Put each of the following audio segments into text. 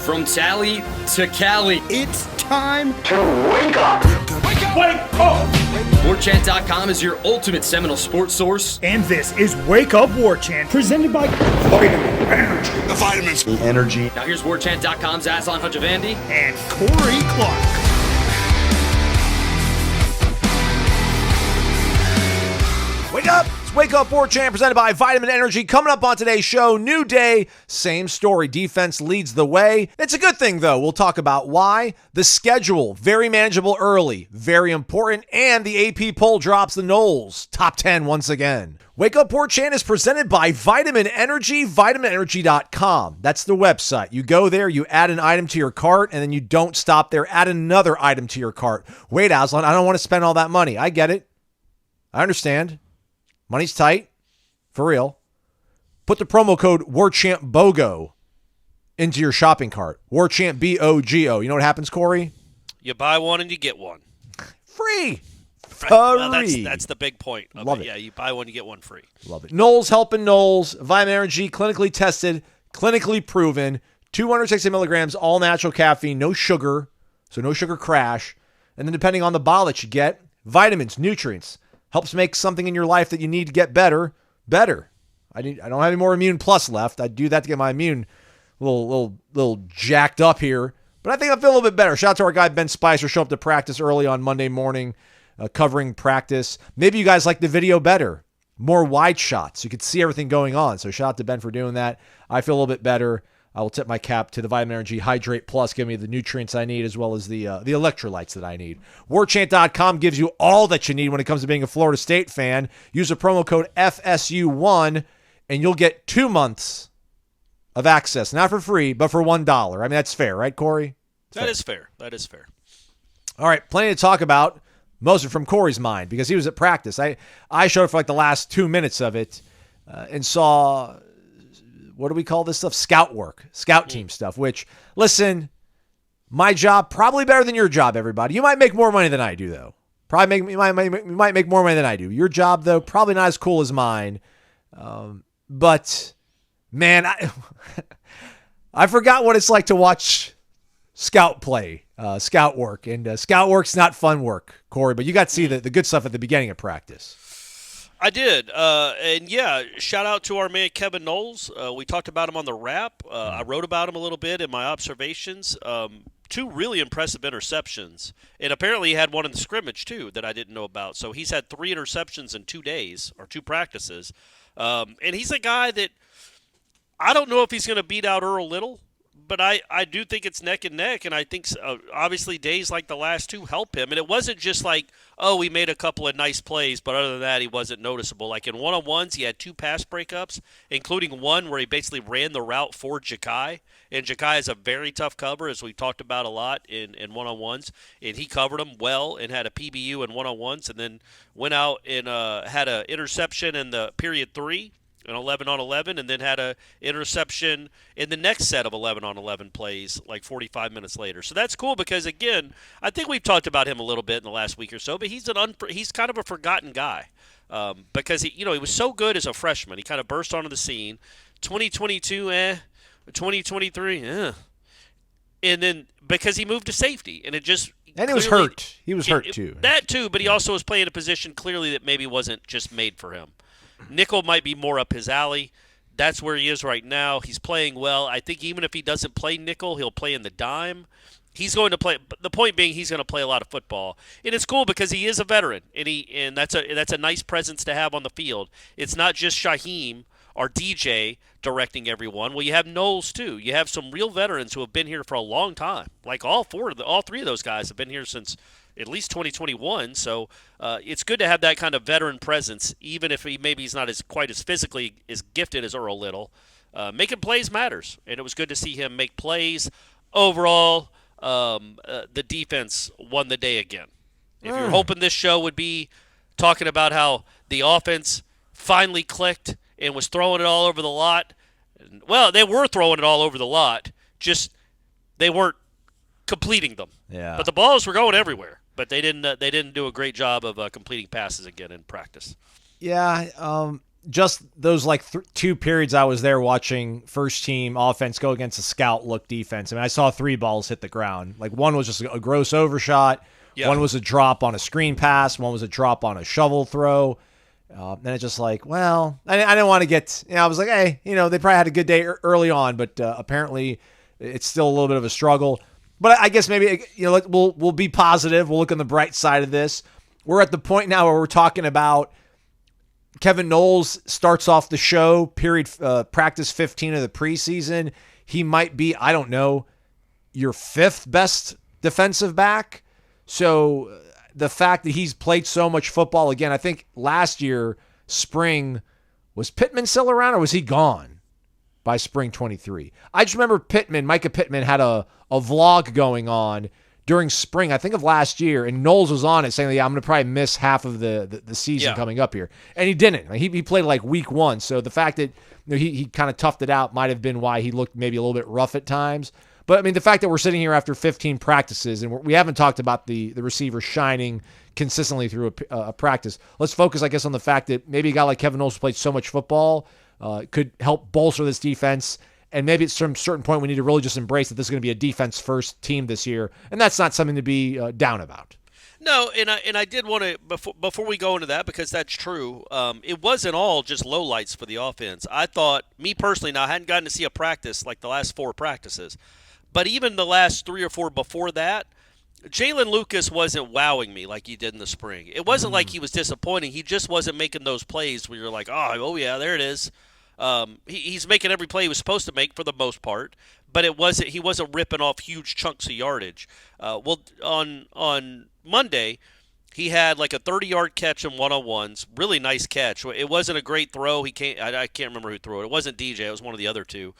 From Tally to Cali. It's time to wake up. Wake up! Wake up! Warchant.com is your ultimate Seminole sports source. And this is Wake Up Warchant, presented by Vitamin Energy. The vitamins. The energy. Now here's Warchant.com's Aslan Hajavandi and Corey Clark. Wake up! It's Wake Up Warchant presented by Vitamin Energy. Coming up on today's show, new day, same story. Defense leads the way. It's a good thing, though. We'll talk about why. The schedule, very manageable early, very important. And the AP poll drops the Noles. Top 10 once again. Wake Up Warchant is presented by Vitamin Energy, vitaminenergy.com. That's the website. You go there, you add an item to your cart, and then you don't stop there. Add another item to your cart. Wait, Aslan, I don't want to spend all that money. I get it. I understand. Money's tight, for real. Put the promo code WarchantBOGO into your shopping cart. Warchant, B-O-G-O. You know what happens, Corey? You buy one and you get one. Free. Right. Well, that's the big point. Love it. Yeah, you buy one, you get one free. Love it. Noles helping Noles. Vitamin Energy, clinically tested, clinically proven. 260 milligrams, all natural caffeine, no sugar, so no sugar crash. And then depending on the bottle that you get, vitamins, nutrients. Helps make something in your life that you need to get better. I don't have any more Immune Plus left. I do that to get my immune a little jacked up here. But I think I feel a little bit better. Shout out to our guy Ben Spicer, showing up to practice early on Monday morning, covering practice. Maybe you guys like the video better. More wide shots. You could see everything going on. So shout out to Ben for doing that. I feel a little bit better. I will tip my cap to the Vitamin Energy Hydrate Plus, giving me the nutrients I need as well as the electrolytes that I need. Warchant.com gives you all that you need when it comes to being a Florida State fan. Use the promo code FSU1 and you'll get 2 months of access. Not for free, but for $1. I mean, that's fair, right, Corey? That is fair. That is fair. All right, plenty to talk about. Mostly from Corey's mind because he was at practice. I showed up for like the last 2 minutes of it and saw... what do we call this stuff? Scout work, scout team stuff, which, listen, my job, probably better than your job, everybody. You might make more money than I do, though. You might make more money than I do. Your job, though, probably not as cool as mine. But, man, I forgot what it's like to watch scout play, scout work. And scout work's not fun work, Corey, but you got to see the good stuff at the beginning of practice. I did. And, yeah, shout out to our man Kevin Noles. We talked about him on the wrap. I wrote about him a little bit in my observations. 2 really impressive interceptions. And apparently he had one in the scrimmage, too, that I didn't know about. So he's had 3 interceptions in 2 days or 2 practices. And he's a guy that I don't know if he's going to beat out Earl Little. But I do think it's neck and neck, and I think obviously days like the last 2 help him. And it wasn't just like, oh, he made a couple of nice plays, but other than that, he wasn't noticeable. Like in one-on-ones, he had 2 pass breakups, including one where he basically ran the route for Ja'Kai. And Ja'Kai is a very tough cover, as we talked about a lot in one-on-ones. And he covered him well and had a PBU in one-on-ones, and then went out and had an interception in the period 3. An 11-on-11, and then had an interception in the next set of 11-on-11 plays like 45 minutes later. So that's cool because, again, I think we've talked about him a little bit in the last week or so, but he's kind of a forgotten guy because he was so good as a freshman. He kind of burst onto the scene. 2022, 2023, and then because he moved to safety, and it just and he was hurt. He was hurt too. That too, but he also was playing a position clearly that maybe wasn't just made for him. Nickel might be more up his alley. That's where he is right now. He's playing well. I think even if he doesn't play nickel, he'll play in the dime. He's going to play. The point being, he's going to play a lot of football, and it's cool because he is a veteran, and that's a nice presence to have on the field. It's not just Shaheem or DJ directing everyone. Well, you have Noles too. You have some real veterans who have been here for a long time. Like all 3 of those guys have been here since at least 2021. So it's good to have that kind of veteran presence, even if he's not quite as physically as gifted as Earl Little. Making plays matters, and it was good to see him make plays. Overall, the defense won the day again. If you're hoping this show would be talking about how the offense finally clicked and was throwing it all over the lot, well, they were throwing it all over the lot, just they weren't completing them. Yeah. But the balls were going everywhere. But they didn't do a great job of completing passes again in practice. Yeah, just those like 2 periods I was there watching first team offense go against a scout look defense. I mean, I saw 3 balls hit the ground. Like one was just a gross overshot. Yeah. One was a drop on a screen pass. One was a drop on a shovel throw. And it's just like, well, I didn't want to get, I was like, hey, they probably had a good day early on, but apparently it's still a little bit of a struggle. But I guess maybe, we'll be positive. We'll look on the bright side of this. We're at the point now where we're talking about Kevin Noles starts off the show, practice 15 of the preseason. He might be, I don't know, your 5th best defensive back. So the fact that he's played so much football, again, I think last year, spring, was Pittman still around or was he gone by spring 23? I just remember Micah Pittman had a vlog going on during spring, I think of last year, and Noles was on it saying, yeah, I'm going to probably miss half of the season coming up here. And he didn't. He played like week 1. So the fact that he kind of toughed it out might have been why he looked maybe a little bit rough at times. But, I mean, the fact that we're sitting here after 15 practices, and we haven't talked about the receiver shining consistently through a practice. Let's focus, I guess, on the fact that maybe a guy like Kevin Noles played so much football could help bolster this defense. And maybe at some certain point we need to really just embrace that this is going to be a defense-first team this year. And that's not something to be down about. No, and I did want to, before we go into that, because that's true, it wasn't all just lowlights for the offense. I thought, me personally, now I hadn't gotten to see a practice like the last 4 practices, but even the last 3 or 4 before that, Jalen Lucas wasn't wowing me like he did in the spring. It wasn't like he was disappointing. He just wasn't making those plays where you're like, oh yeah, there it is. He's making every play he was supposed to make for the most part, but he wasn't ripping off huge chunks of yardage. On Monday, he had like a 30-yard catch in one-on-ones, really nice catch. It wasn't a great throw. I can't remember who threw it. It wasn't DJ. It was one of the other 2.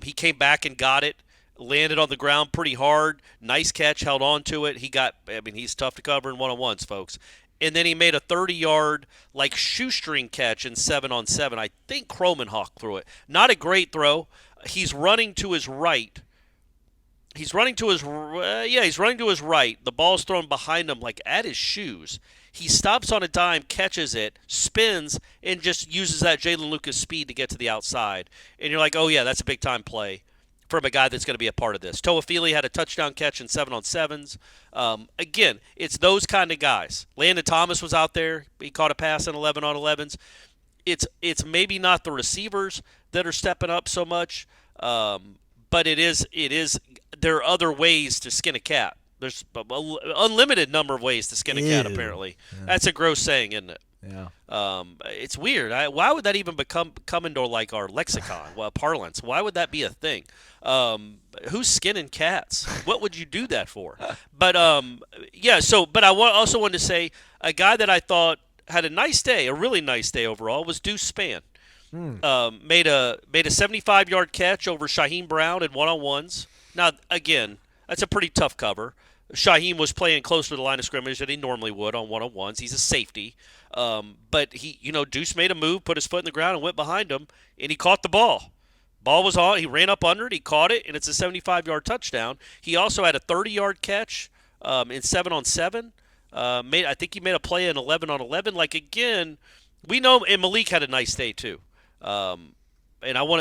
He came back and got it. Landed on the ground pretty hard. Nice catch, held on to it. He's tough to cover in one-on-ones, folks. And then he made a 30-yard, like, shoestring catch in 7-on-7. I think Kromenhoek threw it. Not a great throw. He's running to his right. He's running to his right. The ball's thrown behind him, like, at his shoes. He stops on a dime, catches it, spins, and just uses that Jalen Lucas speed to get to the outside. And you're like, oh, yeah, that's a big-time play from a guy that's going to be a part of this. Toafili had a touchdown catch in 7-on-7s. Again, it's those kind of guys. Landon Thomas was out there. He caught a pass in 11-on-11s. It's maybe not the receivers that are stepping up so much, but it is. There are other ways to skin a cat. There's an unlimited number of ways to skin a cat, apparently. Yeah. That's a gross saying, isn't it? Yeah. It's weird. Why would that even come into like our lexicon, parlance? Why would that be a thing? Who's skinning cats? What would you do that for? But But I also wanted to say a guy that I thought had a nice day, a really nice day overall, was Deuce Spann. Made a 75-yard catch over Shaheem Brown in one-on-ones. Now again, that's a pretty tough cover. Shaheem was playing closer to the line of scrimmage than he normally would on one-on-ones. He's a safety. But Deuce made a move, put his foot in the ground, and went behind him, and he caught the ball. Ball was on. He ran up under it. He caught it, and it's a 75-yard touchdown. He also had a 30-yard catch in 7-on-7. I think he made a play in 11-on-11. Like, again, we know, and Malik had a nice day too. And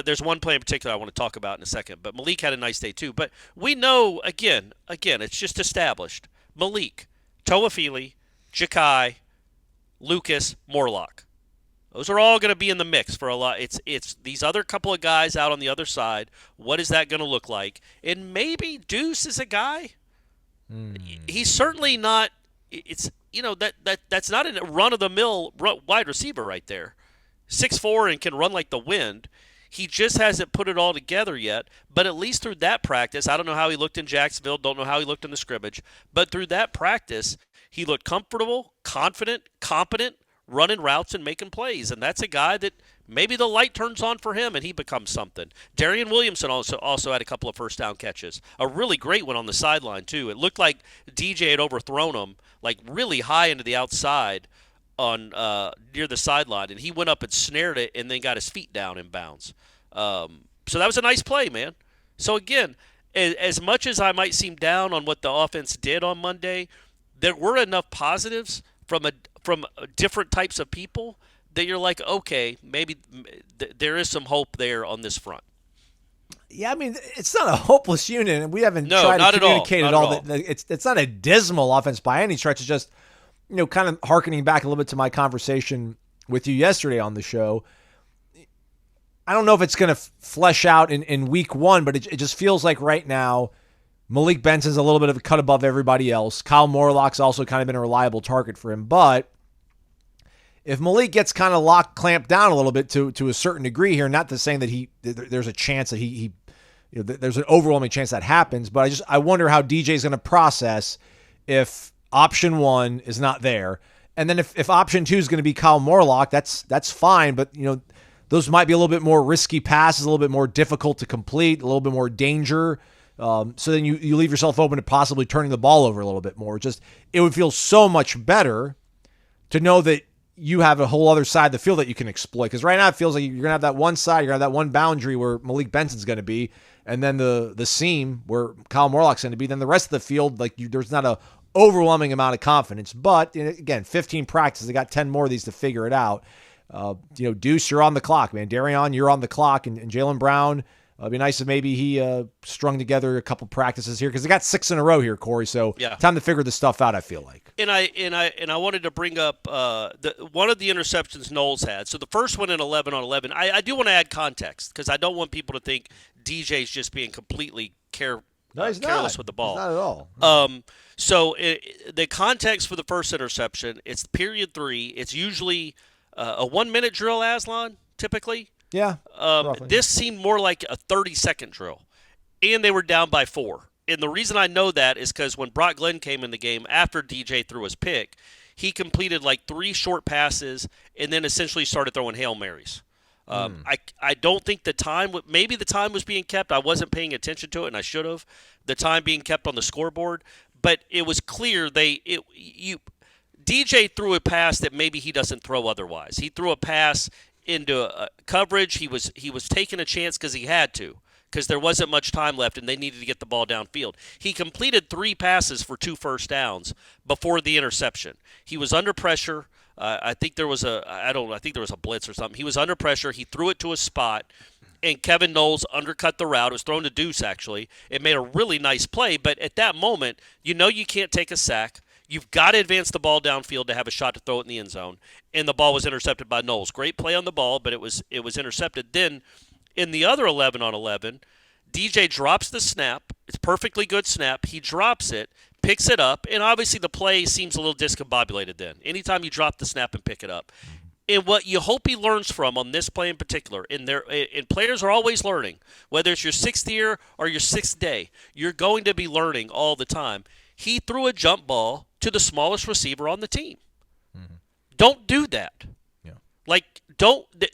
there's one play in particular I want to talk about in a second, but Malik had a nice day too. But we know, again, it's just established. Malik, Toafili, Ja'Kai, Lucas, Morlock. Those are all going to be in the mix for a lot. It's these other couple of guys out on the other side. What is that going to look like? And maybe Deuce is a guy. He's certainly not. That's not a run-of-the-mill wide receiver right there. 6'4" and can run like the wind. He just hasn't put it all together yet, but at least through that practice, I don't know how he looked in Jacksonville, don't know how he looked in the scrimmage, but through that practice, he looked comfortable, confident, competent, running routes and making plays, and that's a guy that maybe the light turns on for him and he becomes something. Darian Williamson also had a couple of first down catches. A really great one on the sideline, too. It looked like DJ had overthrown him, like really high into the outside on near the sideline, and he went up and snared it and then got his feet down in bounds. So that was a nice play, man. So again, as much as I might seem down on what the offense did on Monday, there were enough positives from different types of people that you're like, okay, maybe there is some hope there on this front. Yeah, I mean, it's not a hopeless unit, and we haven't tried not to at all. communicate Not at all. at all. That it's not a dismal offense by any stretch. It's just, kind of hearkening back a little bit to my conversation with you yesterday on the show. I don't know if it's going to flesh out in week one, but it just feels like right now Malik Benson's a little bit of a cut above everybody else. Kyle Morlock's also kind of been a reliable target for him, but if Malik gets kind of clamped down a little bit to a certain degree here, not to saying that there's a chance that he there's an overwhelming chance that happens, but I wonder how DJ's going to process if option 1 is not there. And then if option 2 is going to be Kyle Morlock, that's fine, but those might be a little bit more risky passes, a little bit more difficult to complete, a little bit more danger. So then you leave yourself open to possibly turning the ball over a little bit more. It would feel so much better to know that you have a whole other side of the field that you can exploit. Because right now it feels like you're going to have that one side, you're going to have that one boundary where Malik Benson's going to be, and then the seam where Kyle Morlock's going to be. Then the rest of the field, there's not a overwhelming amount of confidence. But again, 15 practices, they got 10 more of these to figure it out. Deuce, you're on the clock, man. Darion, you're on the clock, and Jaylen Brown. It'd be nice if maybe he strung together a couple practices here because they got 6 in a row here, Corey. So yeah. Time to figure this stuff out, I feel like. And I wanted to bring up one of the interceptions Noles had. So the first one in 11 on 11. I do want to add context because I don't want people to think DJ's just being completely careless with the ball. He's not at all. So the context for the first interception, it's period 3. It's usually a 1-minute drill, Aslan, typically. Yeah. This seemed more like a 30-second drill, and they were down by 4. And the reason I know that is because when Brock Glenn came in the game after DJ threw his pick, he completed 3 short passes and then essentially started throwing Hail Marys. I don't think maybe the time was being kept. I wasn't paying attention to it, and I should have. The time being kept on the scoreboard, but it was clear DJ threw a pass that maybe he doesn't throw otherwise. He threw a pass into coverage. He was taking a chance because he had to, because there wasn't much time left and they needed to get the ball downfield. He completed 3 passes for 2 first downs before the interception. He was under pressure. I think there was a blitz or something. He was under pressure. He threw it to a spot, and Kevin Noles undercut the route. It was thrown to Deuce, actually. It made a really nice play, but at that moment, you can't take a sack. You've got to advance the ball downfield to have a shot to throw it in the end zone, and the ball was intercepted by Noles. Great play on the ball, but it was intercepted. Then in the other 11 on 11, DJ drops the snap. It's a perfectly good snap. He drops it, picks it up, and obviously the play seems a little discombobulated then. Anytime you drop the snap and pick it up. And what you hope he learns from on this play in particular, and players are always learning, whether it's your 6th year or your 6th day, you're going to be learning all the time. He threw a jump ball to the smallest receiver on the team. Mm-hmm. Don't do that. Yeah.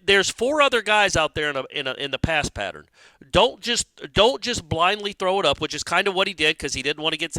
There's 4 other guys out there in the pass pattern. Don't just blindly throw it up, which is kind of what he did because he didn't want to get.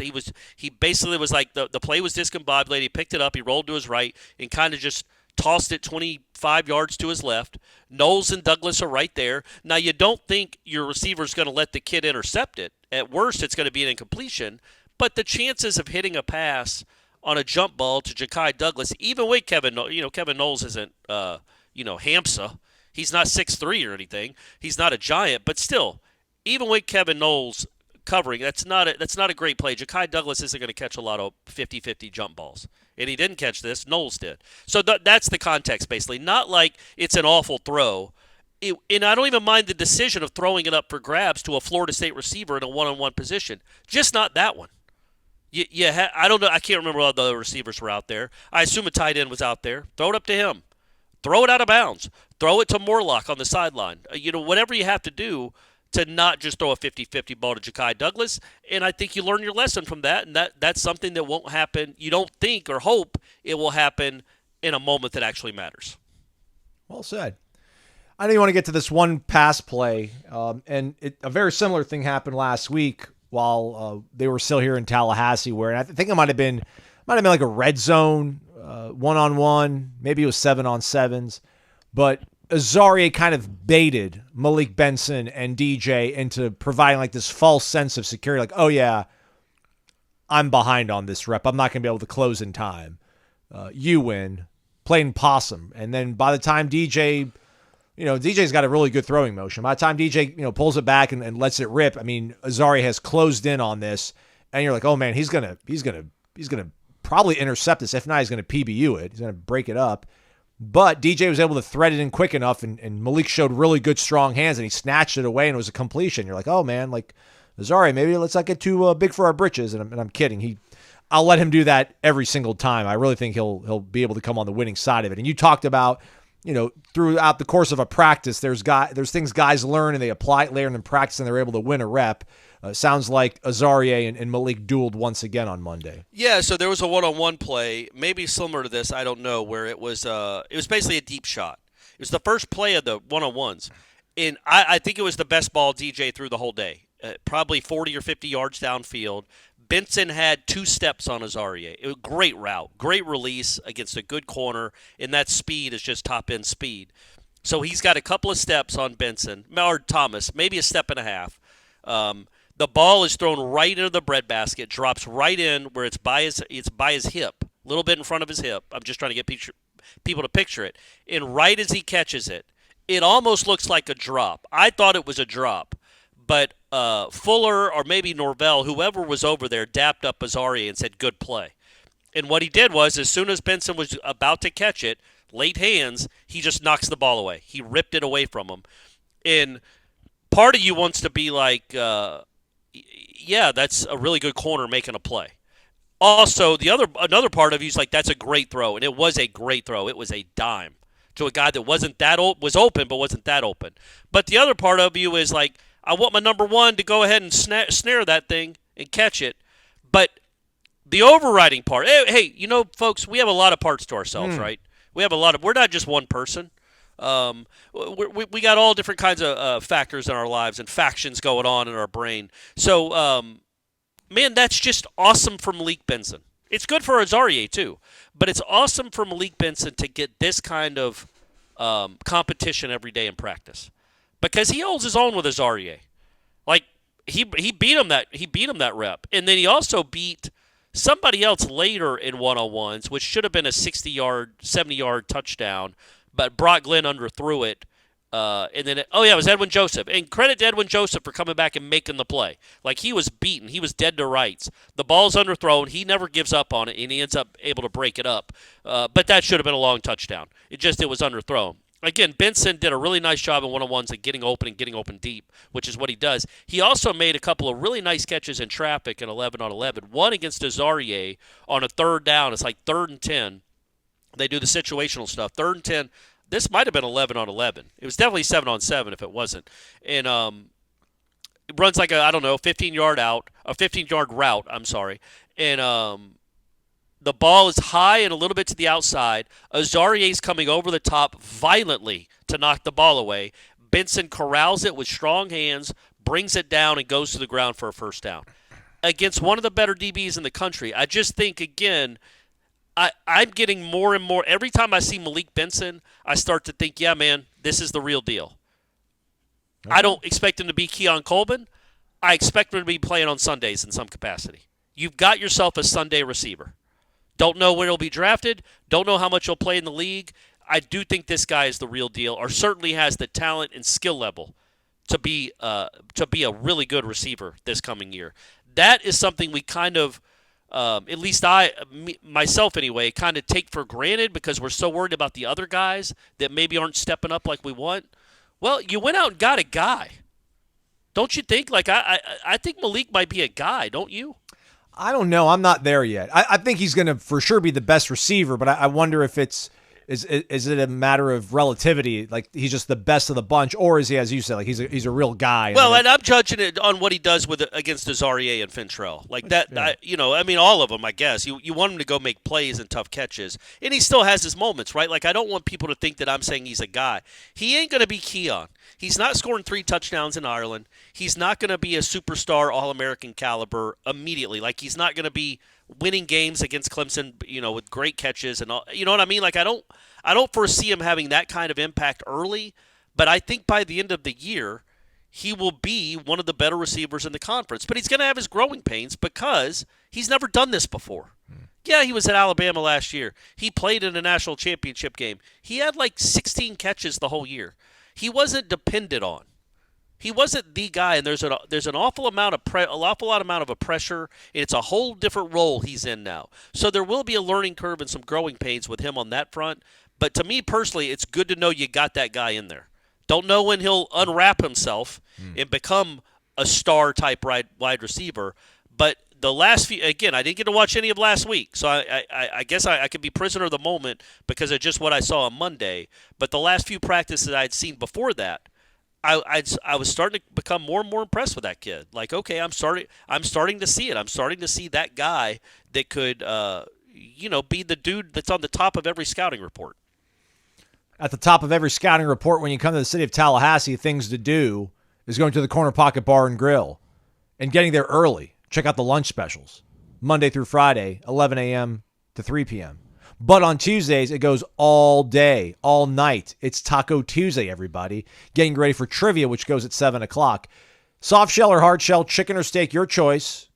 He basically was like the play was discombobulated. He picked it up, he rolled to his right, and kind of just tossed it 25 yards to his left. Noles and Douglas are right there. Now you don't think your receiver's going to let the kid intercept it. At worst, it's going to be an incompletion. But the chances of hitting a pass on a jump ball to Ja'Kai Douglas, even with Kevin Noles isn't, Hamsa. He's not 6'3" or anything. He's not a giant, but still, even with Kevin Noles covering, that's not a great play. Ja'Kai Douglas isn't going to catch a lot of 50-50 jump balls, and he didn't catch this. Noles did. So that's the context, basically. Not like it's an awful throw. And I don't even mind the decision of throwing it up for grabs to a Florida State receiver in a one-on-one position. Just not that one. I don't know. I can't remember what the other receivers were out there. I assume a tight end was out there. Throw it up to him. Throw it out of bounds. Throw it to Morlock on the sideline. Whatever you have to do to not just throw a 50-50 ball to Ja'Kai Douglas. And I think you learn your lesson from that, and that's something that won't happen. You don't think or hope it will happen in a moment that actually matters. Well said. I know you want to get to this one pass play, and a very similar thing happened last week while they were still here in Tallahassee, where I think it might have been like a red zone one-on-one. Maybe it was 7-on-7s, but Azaria kind of baited Malik Benson and DJ into providing like this false sense of security, like, oh yeah, I'm behind on this rep. I'm not going to be able to close in time. You win. playing possum. And then by the time DJ, DJ's got a really good throwing motion. By the time DJ, pulls it back and lets it rip, I mean, Azaria has closed in on this, and you're like, oh man, he's gonna probably intercept this. If not, he's gonna PBU it. He's gonna break it up. But DJ was able to thread it in quick enough, and Malik showed really good, strong hands, and he snatched it away, and it was a completion. You're like, oh man, like Azaria, maybe let's not get too big for our britches. And I'm kidding. I'll let him do that every single time. I really think he'll be able to come on the winning side of it. And you talked about, throughout the course of a practice, there's things guys learn and they apply it later in practice and they're able to win a rep. Sounds like Azaria and Malik dueled once again on Monday. Yeah, so there was a one-on-one play, maybe similar to this, I don't know, where it was basically a deep shot. It was the first play of the one-on-ones. And I think it was the best ball DJ threw the whole day, probably 40 or 50 yards downfield. Benson had 2 steps on Azaria. It was a great route, great release against a good corner, and that speed is just top-end speed. So he's got a couple of steps on Benson, or Thomas, maybe a step and a half. The ball is thrown right into the breadbasket, drops right in where it's by his hip, a little bit in front of his hip. I'm just trying to get people to picture it. And right as he catches it, it almost looks like a drop. I thought it was a drop, but Fuller or maybe Norvell, whoever was over there, dapped up Azaria and said, good play. And what he did was, as soon as Benson was about to catch it, late hands, he just knocks the ball away. He ripped it away from him. And part of you wants to be like, yeah, that's a really good corner making a play. Also, another part of you is like, that's a great throw, and it was a great throw. It was a dime to a guy that was open but wasn't that open. But the other part of you is like, I want my number one to go ahead and snare that thing and catch it. But the overriding part, hey, folks, we have a lot of parts to ourselves, right? We're not just one person. We got all different kinds of factors in our lives and factions going on in our brain. So, man, that's just awesome for Malik Benson. It's good for Azaria too, but it's awesome for Malik Benson to get this kind of competition every day in practice because he holds his own with Azaria. Like he beat him that rep, and then he also beat somebody else later in one-on-ones, which should have been a 60-yard, 70-yard touchdown. But Brock Glenn underthrew it, and then it was Edwin Joseph. And credit to Edwin Joseph for coming back and making the play. Like, he was beaten. He was dead to rights. The ball's underthrown. He never gives up on it, and he ends up able to break it up. But that should have been a long touchdown. It was underthrown. Again, Benson did a really nice job in one-on-ones at getting open deep, which is what he does. He also made a couple of really nice catches in traffic in 11-on-11. One against Azaria on a third down. It's like 3rd and 10. They do the situational stuff. 3rd and 10. This might have been 11-on-11. It was definitely 7-on-7 if it wasn't. And it runs like a 15-yard route. I'm sorry. And the ball is high and a little bit to the outside. Azaria's coming over the top violently to knock the ball away. Benson corrals it with strong hands, brings it down, and goes to the ground for a first down. Against one of the better DBs in the country, I just think, again, I'm getting more and more. Every time I see Malik Benson, I start to think, yeah, man, this is the real deal. Okay. I don't expect him to be Keon Colbin. I expect him to be playing on Sundays in some capacity. You've got yourself a Sunday receiver. Don't know where he'll be drafted. Don't know how much he'll play in the league. I do think this guy is the real deal, or certainly has the talent and skill level to be a really good receiver this coming year. That is something we kind of, at least myself anyway, kind of take for granted because we're so worried about the other guys that maybe aren't stepping up like we want. Well, you went out and got a guy. Don't you think? Like, I think Malik might be a guy, don't you? I don't know. I'm not there yet. I think he's going to for sure be the best receiver, but I wonder if is it a matter of relativity? Like, he's just the best of the bunch, or is he, as you said, like he's a real guy? Well, and I'm judging it on what he does against Azaria and Fintrell. Like that, yeah. All of them, I guess. You want him to go make plays and tough catches, and he still has his moments, right? Like, I don't want people to think that I'm saying he's a guy. He ain't going to be Keon. He's not scoring 3 touchdowns in Ireland. He's not going to be a superstar All-American caliber immediately. Like, he's not going to be winning games against Clemson, with great catches and all. You know what I mean? Like, I don't foresee him having that kind of impact early, but I think by the end of the year, he will be one of the better receivers in the conference. But he's going to have his growing pains because he's never done this before. Yeah, he was at Alabama last year. He played in a national championship game. He had like 16 catches the whole year. He wasn't depended on. He wasn't the guy, and there's an awful amount of pressure, and it's a whole different role he's in now. So there will be a learning curve and some growing pains with him on that front. But to me personally, it's good to know you got that guy in there. Don't know when he'll unwrap himself and become a star-type wide receiver. But the last few – again, I didn't get to watch any of last week, so I guess I could be prisoner of the moment because of just what I saw on Monday. But the last few practices I had seen before that, I was starting to become more and more impressed with that kid. Like, okay, I'm starting to see it. I'm starting to see that guy that could, be the dude that's on the top of every scouting report. At the top of every scouting report when you come to the city of Tallahassee, things to do is going to the Corner Pocket Bar and Grill and getting there early. Check out the lunch specials, Monday through Friday, 11 a.m. to 3 p.m. But on Tuesdays, it goes all day, all night. It's Taco Tuesday, everybody. Getting ready for trivia, which goes at 7 o'clock. Soft shell or hard shell, chicken or steak, your choice.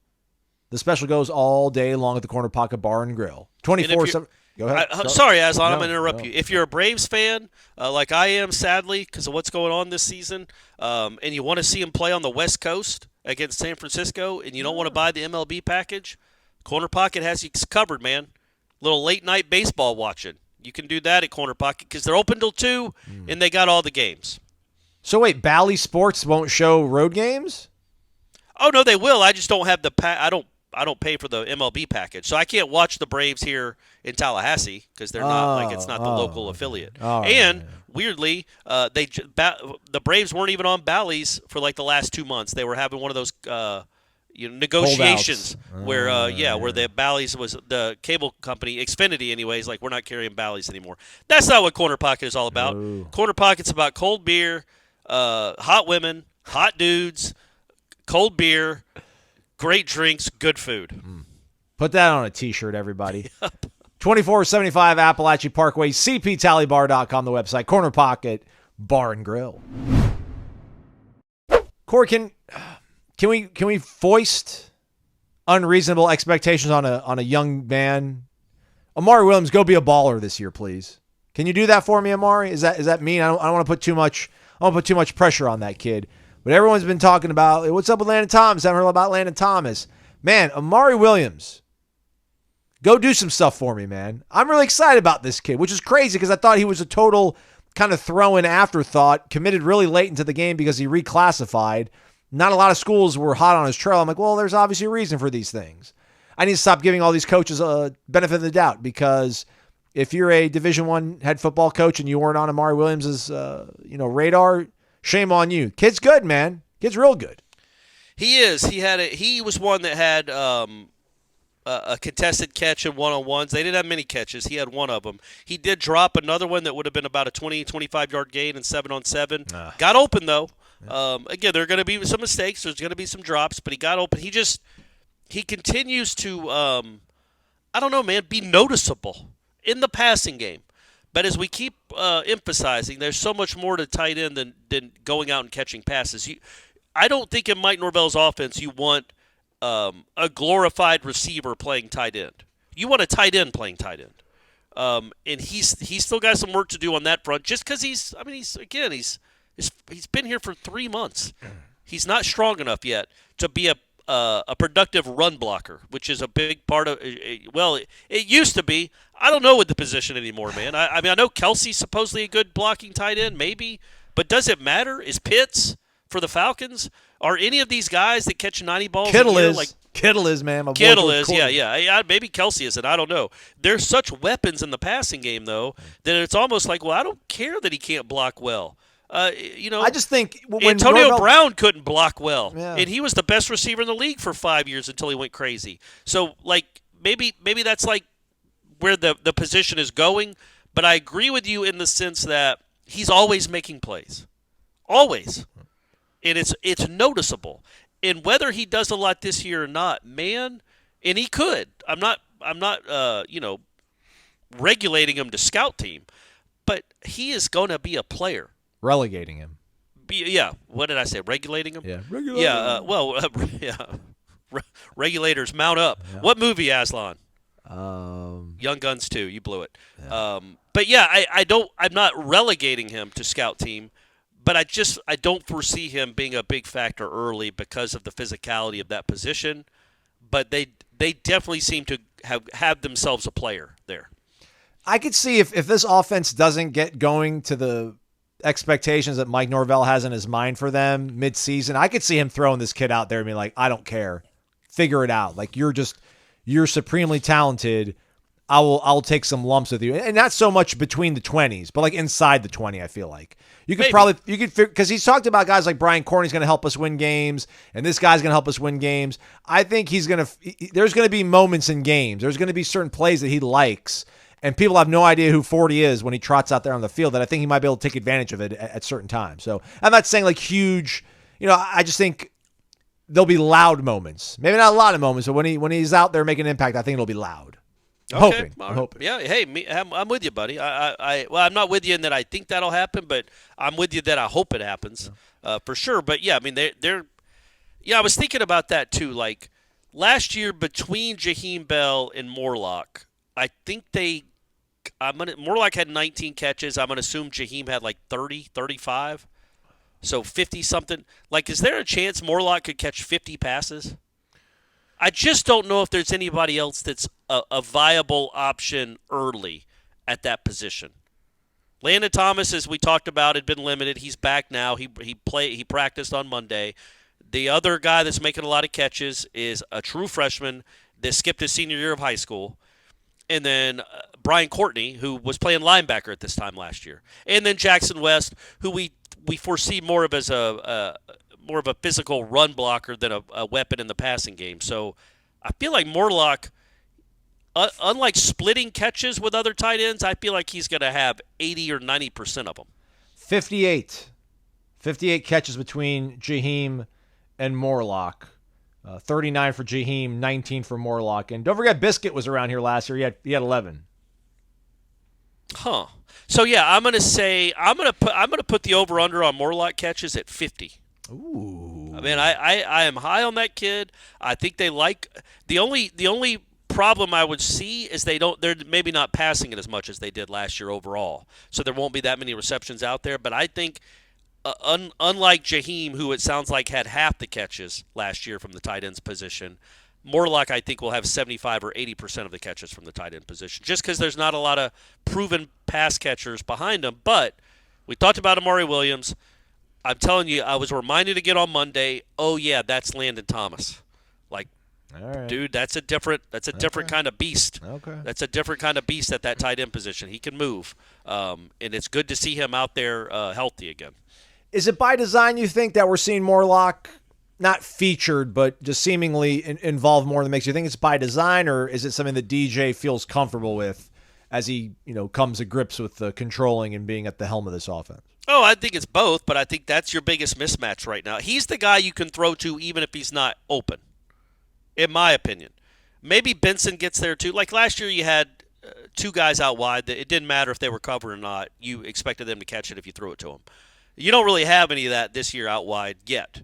The special goes all day long at the Corner Pocket Bar and Grill. 24/7. Go ahead. Sorry, Aslan, I'm going to interrupt you. If you're a Braves fan, like I am, sadly, because of what's going on this season, and you want to see him play on the West Coast against San Francisco, and you don't want to buy the MLB package, Corner Pocket has you covered, man. Little late-night baseball watching. You can do that at Corner Pocket because they're open till 2, and they got all the games. So wait, Bally Sports won't show road games? Oh, no, they will. I just don't have the I don't pay for the MLB package, so I can't watch the Braves here in Tallahassee because they're not it's not the local affiliate. And weirdly, the Braves weren't even on Bally's for like the last 2 months. They were having one of those negotiations where the Bally's was the cable company Xfinity anyways. Like, we're not carrying Bally's anymore. That's not what Corner Pocket is all about. No. Corner Pocket's about cold beer, hot women, hot dudes, cold beer. Great drinks, good food. Put that on a T-shirt, everybody. 2475 Appalachian Parkway, cptallybar.com, the website, Corner Pocket Bar and Grill. Corey, can we foist unreasonable expectations on a young man? Amari Williams, go be a baller this year, please. Can you do that for me, Amari? Is that mean? I don't want to put too much. I don't want to put too much pressure on that kid. But everyone's been talking about, what's up with Landon Thomas? I haven't heard about Landon Thomas. Man, Amari Williams, go do some stuff for me, man. I'm really excited about this kid, which is crazy because I thought he was a total kind of throw-in afterthought, committed really late into the game because he reclassified. Not a lot of schools were hot on his trail. I'm like, well, there's obviously a reason for these things. I need to stop giving all these coaches a benefit of the doubt because if you're a Division I head football coach and you weren't on Amari Williams' radar, shame on you. Kid's good, man. Kid's real good. He is. He was one that had a contested catch in one-on-ones. They didn't have many catches. He had one of them. He did drop another one that would have been about a 20, 25-yard gain in 7-on-7. Got open, though. Again, there are going to be some mistakes. There's going to be some drops, but he got open. He continues to, I don't know, man, be noticeable in the passing game. But as we keep emphasizing, there's so much more to tight end than going out and catching passes. I don't think in Mike Norvell's offense you want a glorified receiver playing tight end. You want a tight end playing tight end. And he's still got some work to do on that front just because he's been here for 3 months. He's not strong enough yet to be a productive run blocker, which is a big part of it used to be. I don't know with the position anymore, man. I mean, I know Kelsey's supposedly a good blocking tight end, maybe, but does it matter? Is Pitts for the Falcons? Are any of these guys that catch 90 balls Kittle a year, is. Kittle is, man. Kittle is, yeah. Maybe Kelsey isn't. I don't know. There's such weapons in the passing game, though, that it's almost like, well, I don't care that he can't block well. I just think when Antonio Brown couldn't block well, and he was the best receiver in the league for 5 years until he went crazy. So, like, maybe that's like where the position is going. But I agree with you in the sense that he's always making plays, always, and it's noticeable. And whether he does a lot this year or not, man, and he could. I'm not regulating him to scout team, but he is going to be a player. Relegating him. What did I say? Regulating him? Yeah. Regulating him. Regulators mount up. Yeah. What movie, Aslan? Young Guns too. You blew it. Yeah. But yeah, I'm not relegating him to scout team, but I don't foresee him being a big factor early because of the physicality of that position. But they definitely seem to have themselves a player there. I could see if this offense doesn't get going to the expectations that Mike Norvell has in his mind for them midseason, I could see him throwing this kid out there and being like, I don't care. Figure it out. Like, you're supremely talented. I'll take some lumps with you. And not so much between the 20s, but like inside the 20, I feel like. You could because he's talked about guys like Brian Corney's going to help us win games, and this guy's going to help us win games. I think there's going to be moments in games. There's going to be certain plays that he likes, and people have no idea who 40 is when he trots out there on the field, that I think he might be able to take advantage of it at certain times. So I'm not saying like huge, I just think there'll be loud moments. Maybe not a lot of moments, but when he's out there making an impact, I think it'll be loud. I'm hoping. Yeah, hey, I'm with you, buddy. I'm not with you in that I think that'll happen, but I'm with you that I hope it happens for sure. But yeah, I mean, I was thinking about that too. Like last year between Jaheim Bell and Morlock, I think Morlock had 19 catches. I'm gonna assume Jaheim had like 30, 35, so 50 something. Like, is there a chance Morlock could catch 50 passes? I just don't know if there's anybody else that's a viable option early at that position. Landon Thomas, as we talked about, had been limited. He's back now. He practiced on Monday. The other guy that's making a lot of catches is a true freshman that skipped his senior year of high school. And then Brian Courtney, who was playing linebacker at this time last year. And then Jackson West, who we foresee more of as a physical run blocker than a weapon in the passing game. So I feel like Morlock, unlike splitting catches with other tight ends, I feel like he's going to have 80 or 90% of them. 58 catches between Jaheim and Morlock. 39 for Jaheim, 19 for Morlock. And don't forget, Biscuit was around here last year. He had 11. Huh. So yeah, I'm going to put the over under on Morlock catches at 50. Ooh. I mean, I am high on that kid. I think they like the only problem I would see is they're maybe not passing it as much as they did last year overall. So there won't be that many receptions out there. But I think unlike Jaheim, who it sounds like had half the catches last year from the tight end's position, Morlock I think will have 75 or 80% of the catches from the tight end position, just because there's not a lot of proven pass catchers behind him. But we talked about Amari Williams. I'm telling you, I was reminded again on Monday, oh yeah, that's Landon Thomas. Like, right. Dude, that's a different kind of beast. Okay. That's a different kind of beast at that tight end position. He can move. And it's good to see him out there healthy again. Is it by design, you think, that we're seeing Morlock not featured, but just seemingly involved more in the mix? You think it's by design, or is it something that DJ feels comfortable with as he, comes to grips with the controlling and being at the helm of this offense? Oh, I think it's both, but I think that's your biggest mismatch right now. He's the guy you can throw to even if he's not open, in my opinion. Maybe Benson gets there too. Like last year you had two guys out wide that it didn't matter if they were covered or not. You expected them to catch it if you threw it to them. You don't really have any of that this year out wide yet.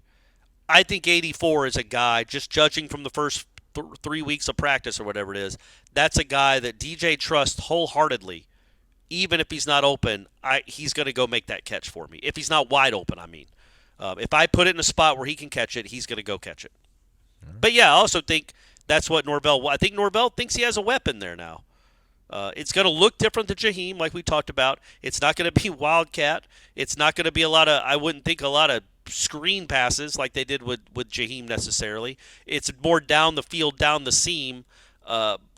I think 84 is a guy, just judging from the first 3 weeks of practice or whatever it is, that's a guy that DJ trusts wholeheartedly. Even if he's not open, he's going to go make that catch for me. If he's not wide open, I mean. If I put it in a spot where he can catch it, he's going to go catch it. But, yeah, I also think that's what Norvell – I think Norvell thinks he has a weapon there now. It's going to look different than Jaheim, like we talked about. It's not going to be Wildcat. It's not going to be I wouldn't think a lot of screen passes like they did with Jaheim necessarily. It's more down the field, down the seam,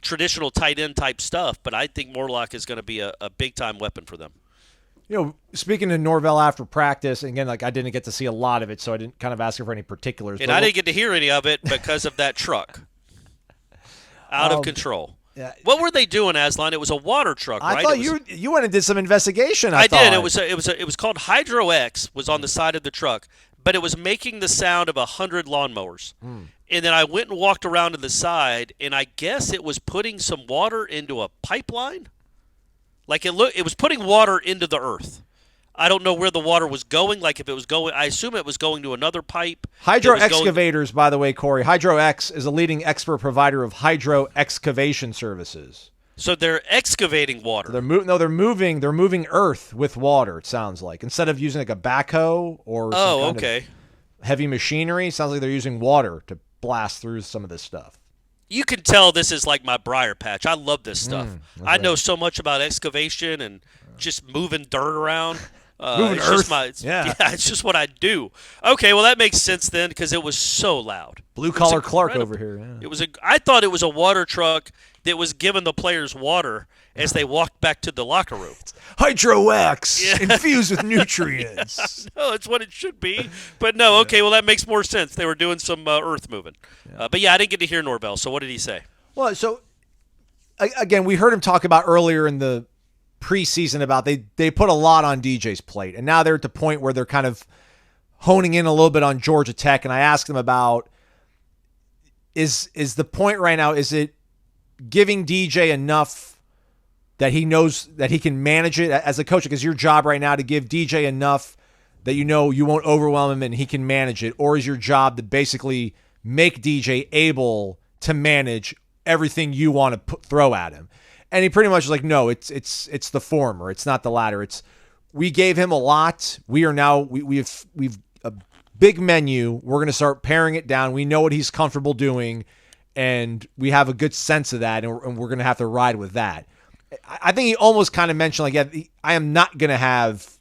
traditional tight end type stuff, but I think Morlock is going to be a big-time weapon for them. Speaking to Norvell after practice, again, like I didn't get to see a lot of it, so I didn't kind of ask her for any particulars. And I didn't get to hear any of it because of that truck. Out of control. Yeah. What were they doing, Aslan? It was a water truck, right? I thought you went and did some investigation. I did. It was called Hydro X, was on the side of the truck, but it was making the sound of 100 lawnmowers. And then I went and walked around to the side, and I guess it was putting some water into a pipeline. Like it was putting water into the earth. I don't know where the water was going. Like if it was going, I assume it was going to another pipe. Hydro Excavators, by the way, Corey. Hydro X is a leading expert provider of hydro excavation services. So they're excavating water. They're moving earth with water. It sounds like instead of using like a backhoe or some kind of heavy machinery, it sounds like they're using water to blast through some of this stuff. You can tell this is like my briar patch. I love this stuff. I know so much about excavation and just moving dirt around. Moving earth. It's just what I do. Okay, well that makes sense then because it was so loud. Blue collar Clark over here. Yeah. I thought it was a water truck that was giving the players water as they walked back to the locker room. Hydro X infused with nutrients. No, it's what it should be. But no, okay, well that makes more sense. They were doing some earth moving. But yeah, I didn't get to hear Norvell. So what did he say? Well, so again, we heard him talk about earlier in the preseason about they put a lot on DJ's plate, and now they're at the point where they're kind of honing in a little bit on Georgia Tech. And I asked him about is the point right now, is it giving DJ enough that he knows that he can manage it as a coach? Because your job right now to give DJ enough that you know you won't overwhelm him and he can manage it, or is your job to basically make DJ able to manage everything you want to throw at him? And he pretty much was like, no, it's the former. It's not the latter. We gave him a lot. We are now we've a big menu. We're going to start paring it down. We know what he's comfortable doing, and we have a good sense of that, and we're going to have to ride with that. I think he almost kind of mentioned like, I am not going to have